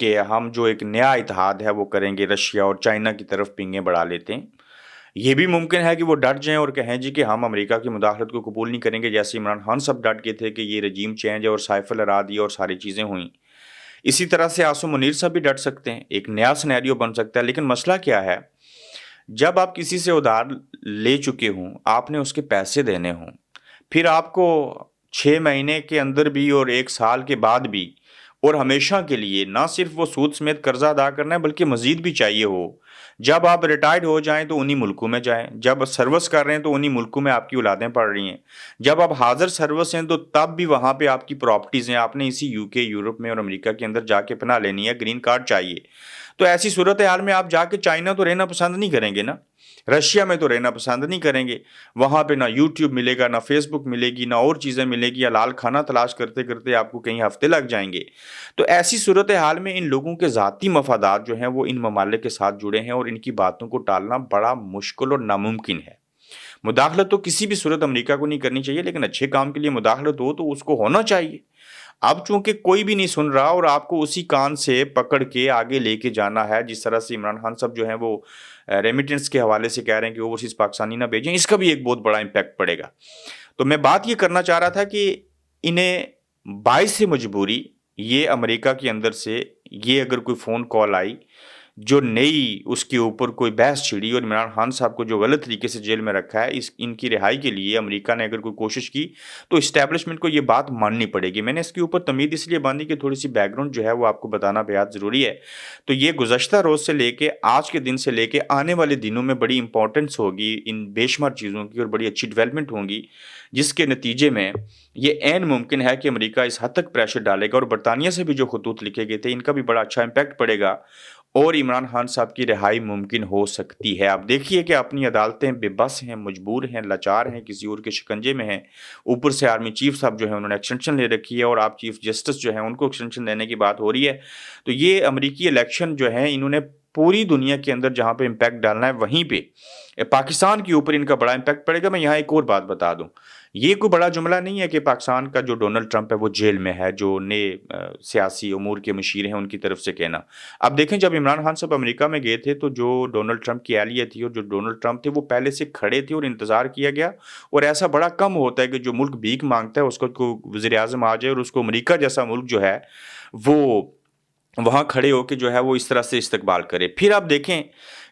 کہ ہم جو ایک نیا اتحاد ہے وہ کریں گے، رشیا اور چائنا کی طرف پنگیں بڑھا لیتے ہیں۔ یہ بھی ممکن ہے کہ وہ ڈٹ جائیں اور کہیں جی کہ ہم امریکہ کی مداخلت کو قبول نہیں کریں گے، جیسے عمران خان صاحب ڈٹ گئے تھے کہ یہ رجیم چینج ہے اور سائف الارادی اور ساری چیزیں ہوئیں۔ اسی طرح سے عاصم منیر صاحب بھی ڈٹ سکتے ہیں، ایک نیا سینیریو بن سکتا ہے۔ لیکن مسئلہ کیا ہے، جب آپ کسی سے ادھار لے چکے ہوں، آپ نے اس کے پیسے دینے ہوں، پھر آپ کو 6 مہینے کے اندر بھی اور 1 سال کے بعد بھی اور ہمیشہ کے لیے نہ صرف وہ سود سمیت قرضہ ادا کرنا ہے بلکہ مزید بھی چاہیے ہو۔ جب آپ ریٹائرڈ ہو جائیں تو انہی ملکوں میں جائیں، جب سروس کر رہے ہیں تو انہی ملکوں میں آپ کی اولادیں پڑھ رہی ہیں، جب آپ حاضر سروس ہیں تو تب بھی وہاں پہ آپ کی پراپرٹیز ہیں، آپ نے اسی UK، یورپ میں اور امریکہ کے اندر جا کے پناہ لینی ہے، گرین کارڈ چاہیے۔ تو ایسی صورتحال میں آپ جا کے چائنا تو رہنا پسند نہیں کریں گے نا، رشیا میں تو رہنا پسند نہیں کریں گے، وہاں پہ نہ یوٹیوب ملے گا، نہ فیس بک ملے گی، نہ اور چیزیں ملے گی، حلال کھانا تلاش کرتے کرتے آپ کو کئی ہفتے لگ جائیں گے۔ تو ایسی صورتحال میں ان لوگوں کے ذاتی مفادات جو ہیں وہ ان ممالک کے ساتھ جڑے ہیں اور ان کی باتوں کو ٹالنا بڑا مشکل اور ناممکن ہے۔ مداخلت تو کسی بھی صورت امریکہ کو نہیں کرنی چاہیے، لیکن اچھے کام کے لیے مداخلت ہو تو اس کو ہونا چاہیے۔ اب چونکہ کوئی بھی نہیں سن رہا اور آپ کو اسی کان سے پکڑ کے آگے لے کے جانا ہے، جس طرح سے عمران خان صاحب جو ہیں وہ ریمیٹنس کے حوالے سے کہہ رہے ہیں کہ اوورسیز پاکستانی نہ بھیجیں، اس کا بھی ایک بہت بڑا امپیکٹ پڑے گا۔ تو میں بات یہ کرنا چاہ رہا تھا کہ انہیں باعث مجبوری یہ امریکہ کے اندر سے یہ اگر کوئی فون کال آئی جو نئی اس کے اوپر کوئی بحث چھڑی اور عمران خان صاحب کو جو غلط طریقے سے جیل میں رکھا ہے، ان کی رہائی کے لیے امریکہ نے اگر کوئی کوشش کی تو اسٹیبلشمنٹ کو یہ بات ماننی پڑے گی۔ میں نے اس کے اوپر تمہید اس لیے باندھی کہ تھوڑی سی بیک گراؤنڈ جو ہے وہ آپ کو بتانا بہت ضروری ہے۔ تو یہ گزشتہ روز سے لے کے آج کے دن سے لے کے آنے والے دنوں میں بڑی امپورٹنس ہوگی ان بے شمار چیزوں کی اور بڑی اچھی ڈیولپمنٹ ہوں گی، جس کے نتیجے میں یہ عین ممکن ہے کہ امریکہ اس حد تک پریشر ڈالے گا اور برطانیہ سے بھی جو خطوط لکھے گئے تھے ان کا بھی بڑا اچھا امپیکٹ پڑے گا اور عمران خان صاحب کی رہائی ممکن ہو سکتی ہے۔ آپ دیکھیے کہ اپنی عدالتیں بے بس ہیں، مجبور ہیں، لاچار ہیں، کسی اور کے شکنجے میں ہیں، اوپر سے آرمی چیف صاحب جو ہیں انہوں نے ایکسٹینشن لے رکھی ہے اور آپ چیف جسٹس جو ہیں ان کو ایکسٹینشن دینے کی بات ہو رہی ہے۔ تو یہ امریکی الیکشن جو ہیں انہوں نے پوری دنیا کے اندر جہاں پہ امپیکٹ ڈالنا ہے وہیں پہ پاکستان کے اوپر ان کا بڑا امپیکٹ پڑے گا۔ میں یہاں ایک اور بات بتا دوں، یہ کوئی بڑا جملہ نہیں ہے کہ پاکستان کا جو ڈونلڈ ٹرمپ ہے وہ جیل میں ہے، جو نئے سیاسی امور کے مشیر ہیں ان کی طرف سے کہنا۔ اب دیکھیں جب عمران خان صاحب امریکہ میں گئے تھے تو جو ڈونلڈ ٹرمپ کی اہلیہ تھی اور جو ڈونلڈ ٹرمپ تھے وہ پہلے سے کھڑے تھے اور انتظار کیا گیا، اور ایسا بڑا کم ہوتا ہے کہ جو ملک بھیک مانگتا ہے اس کو وزیر اعظم آ جائے اور اس کو امریکہ جیسا ملک جو ہے وہ وہاں کھڑے ہو کے جو ہے وہ اس طرح سے استقبال کرے۔ پھر آپ دیکھیں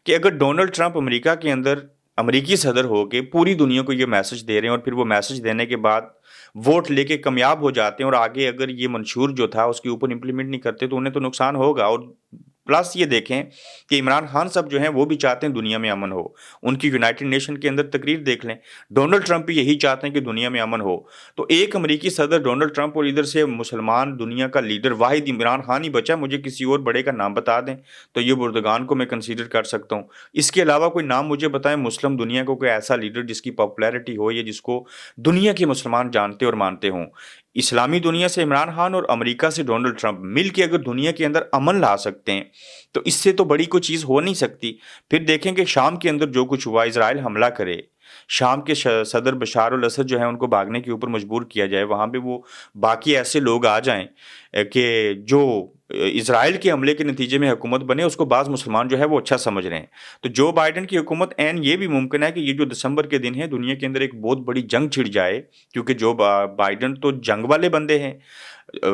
کہ اگر ڈونلڈ ٹرمپ امریکہ کے اندر امریکی صدر ہو کے پوری دنیا کو یہ میسج دے رہے ہیں اور پھر وہ میسج دینے کے بعد ووٹ لے کے کامیاب ہو جاتے ہیں اور آگے اگر یہ منشور جو تھا اس کے اوپر امپلیمنٹ نہیں کرتے تو انہیں تو نقصان ہوگا۔ اور پلس یہ دیکھیں کہ عمران خان صاحب جو ہیں وہ بھی چاہتے ہیں دنیا میں امن ہو، ان کی یونائٹڈ نیشن کے اندر تقریر دیکھ لیں، ڈونلڈ ٹرمپ بھی یہی چاہتے ہیں کہ دنیا میں امن ہو۔ تو ایک امریکی صدر ڈونلڈ ٹرمپ اور ادھر سے مسلمان دنیا کا لیڈر واحد عمران خان ہی بچا، مجھے کسی اور بڑے کا نام بتا دیں تو یہ اردگان کو میں کنسیڈر کر سکتا ہوں۔ اس کے علاوہ کوئی نام مجھے بتائیں مسلم دنیا کو کوئی ایسا لیڈر جس کی پاپولیرٹی ہو یا جس کو دنیا کے مسلمان جانتے اور مانتے ہوں۔ اسلامی دنیا سے عمران خان اور امریکہ سے ڈونلڈ ٹرمپ مل کے اگر دنیا کے اندر امن لا سکتے ہیں تو اس سے تو بڑی کوئی چیز ہو نہیں سکتی۔ پھر دیکھیں کہ شام کے اندر جو کچھ ہوا، اسرائیل حملہ کرے، شام کے صدر بشار الاسد جو ہیں ان کو بھاگنے کے اوپر مجبور کیا جائے، وہاں پہ وہ باقی ایسے لوگ آ جائیں کہ جو اسرائیل کے حملے کے نتیجے میں حکومت بنے، اس کو بعض مسلمان جو ہے وہ اچھا سمجھ رہے ہیں۔ تو جو بائیڈن کی حکومت این یہ بھی ممکن ہے کہ یہ جو دسمبر کے دن ہے دنیا کے اندر ایک بہت بڑی جنگ چھڑ جائے، کیونکہ جو بائیڈن تو جنگ والے بندے ہیں،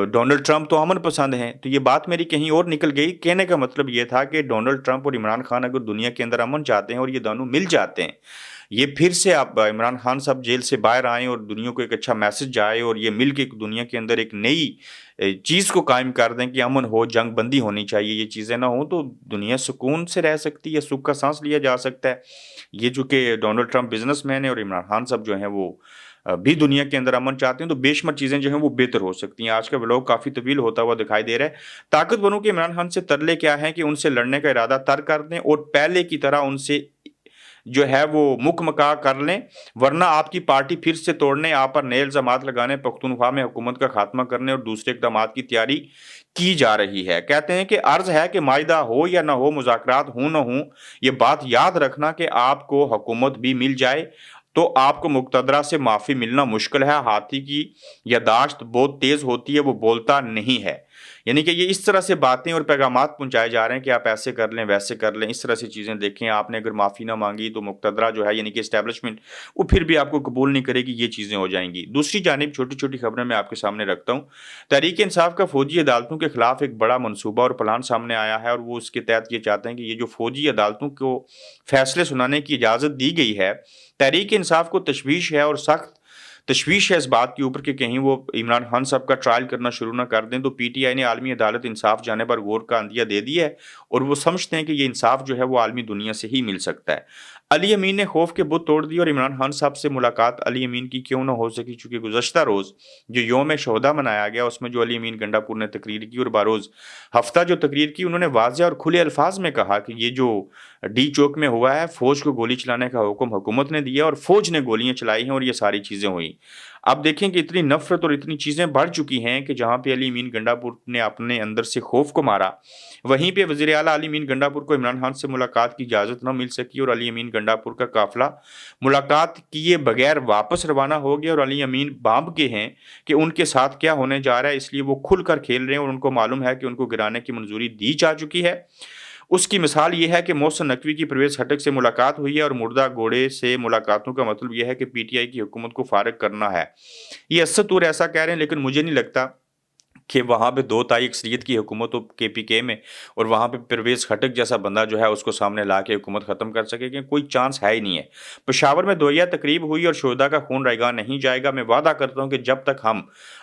ڈونلڈ ٹرمپ تو امن پسند ہیں۔ تو یہ بات میری کہیں اور نکل گئی، کہنے کا مطلب یہ تھا کہ ڈونلڈ ٹرمپ اور عمران خان اگر دنیا کے اندر امن چاہتے ہیں اور یہ دونوں مل جاتے ہیں، یہ پھر سے آپ عمران خان صاحب جیل سے باہر آئیں اور دنیا کو ایک اچھا میسج جائے اور یہ مل کے دنیا کے اندر ایک نئی چیز کو قائم کر دیں کہ امن ہو، جنگ بندی ہونی چاہیے، یہ چیزیں نہ ہوں تو دنیا سکون سے رہ سکتی ہے، سکھ کا سانس لیا جا سکتا ہے۔ یہ جو کہ ڈونلڈ ٹرمپ بزنس مین ہے اور عمران خان صاحب جو ہیں وہ بھی دنیا کے اندر امن چاہتے ہیں، تو بے شمار چیزیں جو ہیں وہ بہتر ہو سکتی ہیں۔ آج کا ولاگ کافی طویل ہوتا ہوا دکھائی دے رہا ہے۔ طاقتوروں کے عمران خان سے ترلے کیا ہیں کہ ان سے لڑنے کا ارادہ ترک کر دیں اور پہلے کی طرح ان سے جو ہے وہ مکا کر لیں، ورنہ آپ کی پارٹی پھر سے توڑنے، آپ پر نئے الزامات لگانے، پختونخوا میں حکومت کا خاتمہ کرنے اور دوسرے اقدامات کی تیاری کی جا رہی ہے۔ کہتے ہیں کہ عرض ہے کہ معاہدہ ہو یا نہ ہو، مذاکرات ہوں نہ ہوں، یہ بات یاد رکھنا کہ آپ کو حکومت بھی مل جائے تو آپ کو مقتدرہ سے معافی ملنا مشکل ہے۔ ہاتھی کی یادداشت بہت تیز ہوتی ہے، وہ بولتا نہیں ہے۔ یعنی کہ یہ اس طرح سے باتیں اور پیغامات پہنچائے جا رہے ہیں کہ آپ ایسے کر لیں ویسے کر لیں، اس طرح سے چیزیں دیکھیں، آپ نے اگر معافی نہ مانگی تو مقتدرہ جو ہے یعنی کہ اسٹیبلشمنٹ وہ پھر بھی آپ کو قبول نہیں کرے گی، یہ چیزیں ہو جائیں گی۔ دوسری جانب چھوٹی چھوٹی خبریں میں آپ کے سامنے رکھتا ہوں۔ تحریک انصاف کا فوجی عدالتوں کے خلاف ایک بڑا منصوبہ اور پلان سامنے آیا ہے، اور وہ اس کے تحت یہ چاہتے ہیں کہ یہ جو فوجی عدالتوں کو فیصلے سنانے کی اجازت دی گئی ہے، تحریک انصاف کو تشویش ہے اور سخت تشویش ہے اس بات کے اوپر کہ کہیں وہ عمران خان صاحب کا ٹرائل کرنا شروع نہ کر دیں، تو پی ٹی آئی نے عالمی عدالت انصاف جانے پر غور کا عندیہ دے دیا ہے، اور وہ سمجھتے ہیں کہ یہ انصاف جو ہے وہ عالمی دنیا سے ہی مل سکتا ہے۔ علی امین نے خوف کے بت توڑ دی، اور عمران خان صاحب سے ملاقات علی امین کی کیوں نہ ہو سکی، چونکہ گزشتہ روز جو یوم شہداء منایا گیا اس میں جو علی امین گنڈا پور نے تقریر کی اور باروز ہفتہ جو تقریر کی، انہوں نے واضح اور کھلے الفاظ میں کہا کہ یہ جو ڈی چوک میں ہوا ہے، فوج کو گولی چلانے کا حکم حکومت نے دیا اور فوج نے گولیاں چلائی ہیں اور یہ ساری چیزیں ہوئیں۔ اب دیکھیں کہ اتنی نفرت اور اتنی چیزیں بڑھ چکی ہیں کہ جہاں پہ علی امین گنڈا پور نے اپنے اندر سے خوف کو مارا، وہیں پہ وزیر اعلیٰ علی امین گنڈا پور کو عمران خان سے ملاقات کی اجازت نہ مل سکی، اور علی امین گنڈا پور کا قافلہ ملاقات کیے بغیر واپس روانہ ہو گیا، اور علی امین بانپ کے ہیں کہ ان کے ساتھ کیا ہونے جا رہا ہے، اس لیے وہ کھل کر کھیل رہے ہیں اور ان کو معلوم ہے کہ ان کو گرانے کی منظوری دی جا چکی ہے۔ اس کی مثال یہ ہے کہ محسن نقوی کی پرویز خٹک سے ملاقات ہوئی ہے، اور مردہ گھوڑے سے ملاقاتوں کا مطلب یہ ہے کہ پی ٹی آئی کی حکومت کو فارغ کرنا ہے۔ یہ اسد طور ایسا کہہ رہے ہیں، لیکن مجھے نہیں لگتا کہ وہاں پہ 2 تائی اکثریت کی حکومت ہو کے پی کے میں، اور وہاں پہ پرویز خٹک جیسا بندہ جو ہے اس کو سامنے لا کے حکومت ختم کر سکے، کہ کوئی چانس ہے ہی نہیں ہے۔ پشاور میں دویہ تقریب ہوئی اور شہداء کا خون رائیگاں نہیں جائے گا۔ میں وعدہ کرتا ہوں کہ جب تک ہم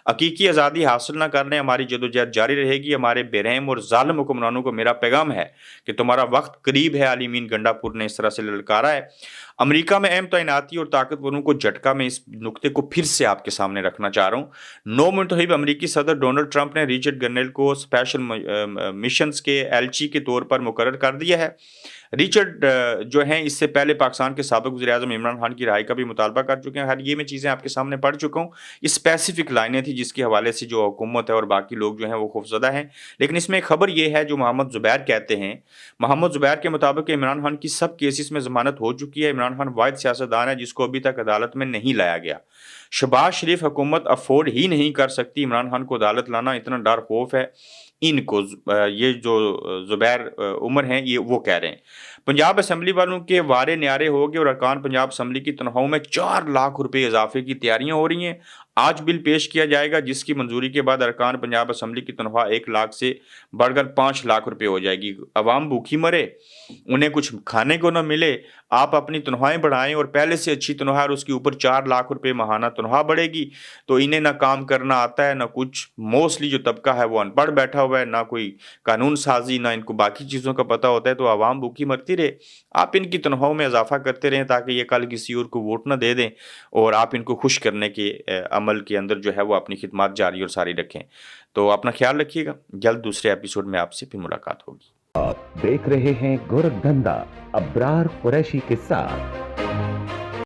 حقیقی آزادی حاصل نہ کر لیں ہماری جدوجہد جاری رہے گی۔ ہمارے بے رحم اور ظالم حکمرانوں کو میرا پیغام ہے کہ تمہارا وقت قریب ہے۔ علی امین گنڈا پور نے اس طرح سے للکارا ہے۔ امریکہ میں اہم تعیناتی اور طاقتوروں کو جھٹکا، میں اس نقطے کو پھر سے آپ کے سامنے رکھنا چاہ رہا ہوں۔ 9 منتخب امریکی صدر ڈونلڈ ٹرمپ نے ریچرڈ گرنیل کو اسپیشل مشنز کے ایلچی کے طور پر مقرر کر دیا ہے۔ ریچرڈ جو ہیں اس سے پہلے پاکستان کے سابق وزیر اعظم عمران خان کی رہائی کا بھی مطالبہ کر چکے ہیں۔ ہر یہ میں چیزیں آپ کے سامنے پڑھ چکا ہوں، اسپیسیفک لائنیں تھیں جس کے حوالے سے جو حکومت ہے اور باقی لوگ جو ہیں وہ خوفزدہ ہیں۔ لیکن اس میں ایک خبر یہ ہے جو محمد زبیر کہتے ہیں، محمد زبیر کے مطابق عمران خان کی سب کیسز میں ضمانت ہو چکی ہے۔ عمران خان واحد سیاستدان ہے جس کو ابھی تک عدالت میں نہیں لایا گیا۔ شہباز شریف حکومت افورڈ ہی نہیں کر سکتی عمران خان کو عدالت لانا، اتنا ڈر خوف ہے ان کو۔ یہ جو زبیر عمر ہیں یہ وہ کہہ رہے ہیں۔ پنجاب اسمبلی والوں کے وارے نیارے ہو گئے اور ارکان پنجاب اسمبلی کی تنخواہوں میں 4 لاکھ روپے اضافے کی تیاریاں ہو رہی ہیں۔ آج بل پیش کیا جائے گا جس کی منظوری کے بعد ارکان پنجاب اسمبلی کی تنخواہ 1 لاکھ سے بڑھ کر 5 لاکھ روپے ہو جائے گی۔ عوام بھوکی مرے، انہیں کچھ کھانے کو نہ ملے، آپ اپنی تنخواہیں بڑھائیں اور پہلے سے اچھی تنخواہ اور اس کے اوپر 4 لاکھ روپے ماہانہ تنخواہ بڑھے گی، تو انہیں نہ کام کرنا آتا ہے نہ کچھ۔ موسٹلی جو طبقہ ہے وہ ان پڑھ بیٹھا ہوا ہے، نہ کوئی قانون سازی نہ ان کو باقی چیزوں کا پتہ ہوتا ہے، تو عوام بھوکی مرتی رہے۔ آپ ان کی تنخواہوں میں اضافہ کرتے رہیں تاکہ یہ کل کسی اور کو ووٹ نہ دے دیں، اور آپ ان کو خوش کرنے کے عمل کے اندر جو ہے وہ اپنی خدمات جاری اور ساری رکھیں۔ تو اپنا خیال رکھیے گا، جلد دوسرے ایپیسوڈ میں آپ سے پھر ملاقات ہوگی۔ آپ دیکھ رہے ہیں گورکھدھندا ابرار قریشی کے ساتھ۔